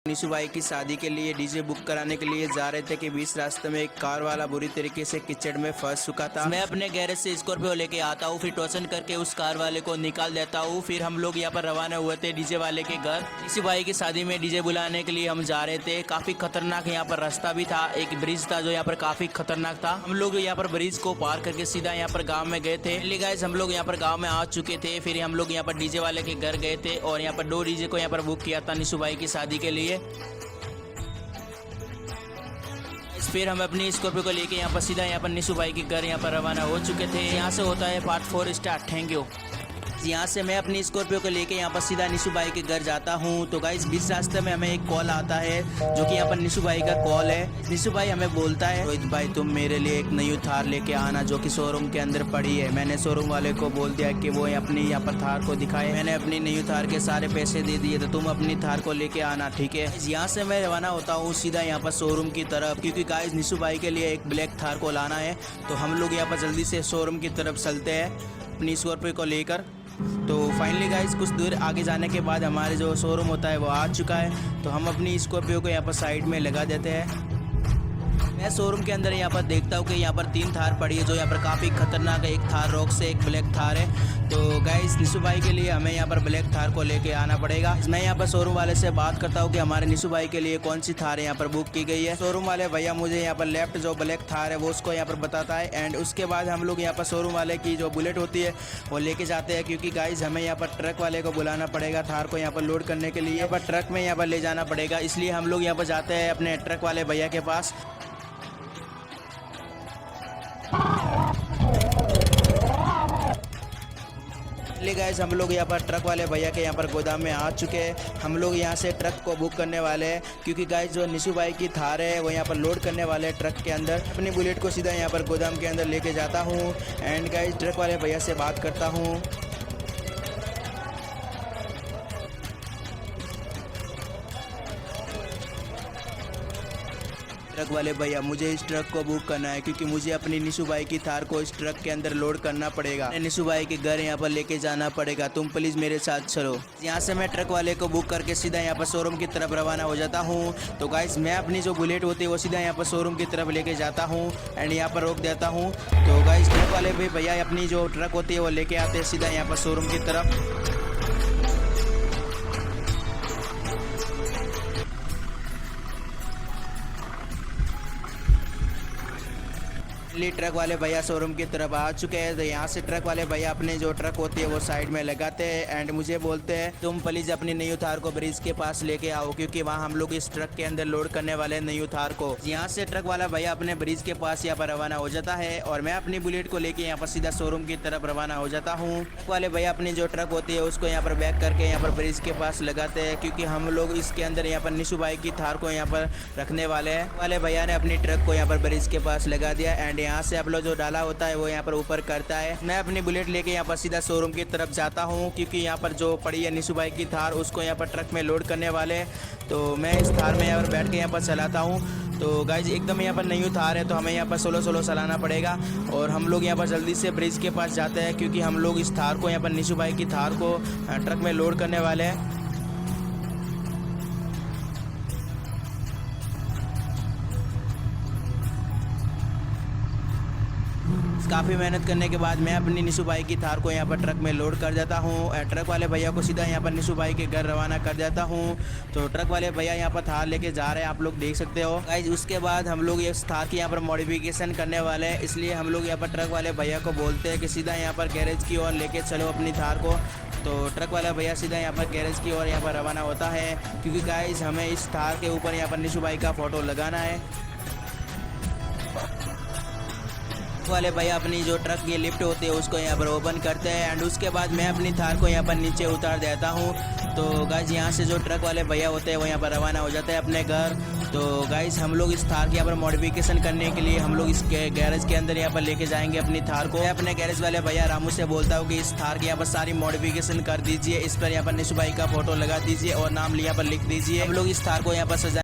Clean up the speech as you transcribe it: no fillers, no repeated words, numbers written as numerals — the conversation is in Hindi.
निशु भाई की शादी के लिए डीजे बुक कराने के लिए जा रहे थे कि बीच रास्ते में एक कार वाला बुरी तरीके से कीचड़ में फंस चुका था। मैं अपने गैरेज से स्कॉर्पियो लेके आता हूँ, फिर टोचन करके उस कार वाले को निकाल देता हूँ। फिर हम लोग यहाँ पर रवाना हुए थे डीजे वाले के घर। निशु भाई की शादी में डीजे बुलाने के लिए हम जा रहे थे। काफी खतरनाक यहाँ पर रास्ता भी था, एक ब्रिज था जो यहाँ पर काफी खतरनाक था। हम लोग यहाँ पर ब्रिज को पार करके सीधा यहाँ पर गाँव में गए थे। गाइस हम लोग यहाँ पर गाँव में आ चुके थे। फिर हम लोग यहाँ पर डीजे वाले के घर गए थे और यहाँ पर 2 डीजे को यहाँ पर बुक किया था निशु भाई की शादी के लिए। फिर हम अपनी स्कॉर्पियो को लेके यहाँ पर सीधा यहाँ पर निशु भाई के घर यहाँ पर रवाना हो चुके थे। यहाँ से होता है पार्ट 4 स्टार्ट। Thank you. यहाँ से मैं अपनी स्कॉर्पियो को लेके यहाँ पर सीधा निशु भाई के घर जाता हूँ। तो गाइस बीच रास्ते में हमें एक कॉल आता है जो कि यहाँ पर निशु भाई का कॉल है। निशु भाई हमें बोलता है, रोहित भाई तुम मेरे लिए एक नई थार लेके आना जो कि शोरूम के अंदर पड़ी है। मैंने शोरूम वाले को बोल दिया कि वो अपनी यहाँ पर थार को दिखाए। मैंने अपनी नई थार के सारे पैसे दे दिए, तो तुम अपनी थार को लेके आना, ठीक है। यहाँ से मैं रवाना होता हूँ सीधा यहाँ पर शोरूम की तरफ, क्योंकि गाइस निशु भाई के लिए एक ब्लैक थार को लाना है। तो हम लोग यहाँ पर जल्दी से शोरूम की तरफ चलते हैं अपनी स्कॉर्पियो को लेकर। तो फाइनली गाइस कुछ दूर आगे जाने के बाद हमारे जो शोरूम होता है वो आ चुका है। तो हम अपनी स्कॉर्पियो को यहाँ पर साइड में लगा देते हैं। मैं शोरूम के अंदर यहाँ पर देखता हूँ कि यहाँ पर 3 थार पड़ी है जो यहाँ पर काफ़ी खतरनाक है। एक थार रॉक्स है, एक ब्लैक थार है। तो गाइस निशु भाई के लिए हमें यहाँ पर ब्लैक थार को लेके आना पड़ेगा। मैं यहाँ पर शोरूम वाले से बात करता हूँ कि हमारे निशु भाई के लिए कौन सी थार यहाँ पर बुक की गई है। शोरूम वाले भैया मुझे यहाँ पर लेफ्ट जो ब्लैक थार है वो उसको यहाँ पर बताता है। एंड उसके बाद हम लोग यहाँ पर शोरूम वाले की जो बुलेट होती है वो लेके जाते हैं, क्योंकि गाइस हमें यहाँ पर ट्रक वाले को बुलाना पड़ेगा थार को यहाँ पर लोड करने के लिए। यहाँ पर ट्रक में यहाँ पर ले जाना पड़ेगा, इसलिए हम लोग यहाँ पर जाते हैं अपने ट्रक वाले भैया के पास। गाइस हम लोग यहाँ पर ट्रक वाले भैया के यहाँ पर गोदाम में आ चुके हैं। हम लोग यहाँ से ट्रक को बुक करने वाले हैं, क्योंकि गाइस जो निशु भाई की थार है वो यहाँ पर लोड करने वाले हैं ट्रक के अंदर। अपनी बुलेट को सीधा यहाँ पर गोदाम के अंदर लेके जाता हूँ। एंड गाइस ट्रक वाले भैया से बात करता हूँ। ट्रक वाले भैया मुझे इस ट्रक को बुक करना है, क्योंकि मुझे अपनी निशु भाई की थार को इस ट्रक के अंदर लोड करना पड़ेगा। निशु भाई के घर यहाँ पर लेके जाना पड़ेगा, तुम प्लीज मेरे साथ चलो। यहाँ से मैं ट्रक वाले को बुक करके सीधा यहाँ पर शोरूम की तरफ रवाना हो जाता हूँ। तो गाइस मैं अपनी जो बुलेट होती है वो सीधा यहाँ पर शोरूम की तरफ लेके जाता हूँ एंड यहाँ पर रोक देता हूँ। तो गाइस ट्रक वाले भी भैया अपनी जो ट्रक होती है वो लेके आते हैं सीधा यहाँ पर शोरूम की तरफ। ट्रक वाले भैया शोरूम की तरफ आ चुके हैं। तो यहाँ से ट्रक वाले भैया अपने जो ट्रक होती है वो साइड में लगाते हैं एंड मुझे बोलते हैं तुम प्लीज अपनी नई थार को ब्रिज के पास लेके आओ, क्योंकि वहाँ हम लोग इस ट्रक के अंदर लोड करने वाले नई थार को। यहाँ से ट्रक वाला भैया अपने ब्रिज के पास यहाँ पर रवाना हो जाता है और मैं अपनी बुलेट को लेके यहाँ पर सीधा शोरूम की तरफ रवाना हो जाता हूँ। ट्रक वाले भैया अपनी जो ट्रक होती है उसको यहाँ पर बैक करके यहाँ पर ब्रिज के पास लगाते हैं, क्योंकि हम लोग इसके अंदर यहाँ पर निशु भाई की थार को यहाँ पर रखने वाले हैं। वाले भैया ने अपनी ट्रक को यहाँ पर ब्रिज के पास लगा दिया एंड यहाँ से आप लोग जो डाला होता है वो यहाँ पर ऊपर करता है। मैं अपनी बुलेट लेके यहाँ पर सीधा शोरूम की तरफ जाता हूँ, क्योंकि यहाँ पर जो पड़ी है निशु भाई की थार उसको यहाँ पर ट्रक में लोड करने वाले। तो मैं इस थार में यहाँ पर बैठ के यहाँ पर चलाता हूँ। तो गाइज एकदम यहाँ पर नई थार है तो हमें यहाँ पर सोलो चलाना पड़ेगा और हम लोग यहाँ पर जल्दी से ब्रिज के पास जाते हैं, क्योंकि हम लोग इस थार को यहाँ पर निशु भाई की थार को ट्रक में लोड करने वाले हैं। काफ़ी मेहनत करने के बाद मैं अपनी निशु भाई की थार को यहाँ पर ट्रक में लोड कर देता हूँ। ट्रक वाले भैया को सीधा यहाँ पर निशु भाई के घर रवाना कर देता हूँ। तो ट्रक वाले भैया यहाँ पर थार लेके जा रहे हैं, आप लोग देख सकते हो गाइज। उसके बाद हम लोग इस थार की यहाँ पर मॉडिफिकेशन करने वाले हैं, इसलिए हम लोग यहाँ पर ट्रक वाले भैया को बोलते हैं कि सीधा यहाँ पर गैरेज की ओर लेके चलो अपनी थार को। तो ट्रक वाला भैया सीधा यहाँ पर गैरेज की ओर यहाँ पर रवाना होता है, क्योंकि गाइज हमें इस थार के ऊपर यहाँ पर निशु भाई का फोटो लगाना है। वाले भैया अपनी जो ट्रक की लिफ्ट होती है उसको यहाँ पर ओपन करते हैं एंड उसके बाद मैं अपनी थार को यहाँ पर नीचे उतार देता हूँ। तो गाइज यहाँ से जो ट्रक वाले भैया होते हैं वो यहाँ पर रवाना हो जाते हैं अपने घर। तो गाइज हम लोग इस थार के यहाँ पर मॉडिफिकेशन करने के लिए हम लोग इस गैरेज के अंदर यहाँ पर लेके जाएंगे अपनी थार को। मैं अपने गैरेज वाले भैया रामू से बोलता हूँ कि इस थार के यहाँ पर सारी मॉडिफिकेशन कर दीजिए, इस पर यहाँ पर निशु भाई का फोटो लगा दीजिए और नाम यहाँ पर लिख दीजिए। हम लोग इस थार को यहाँ पर सजा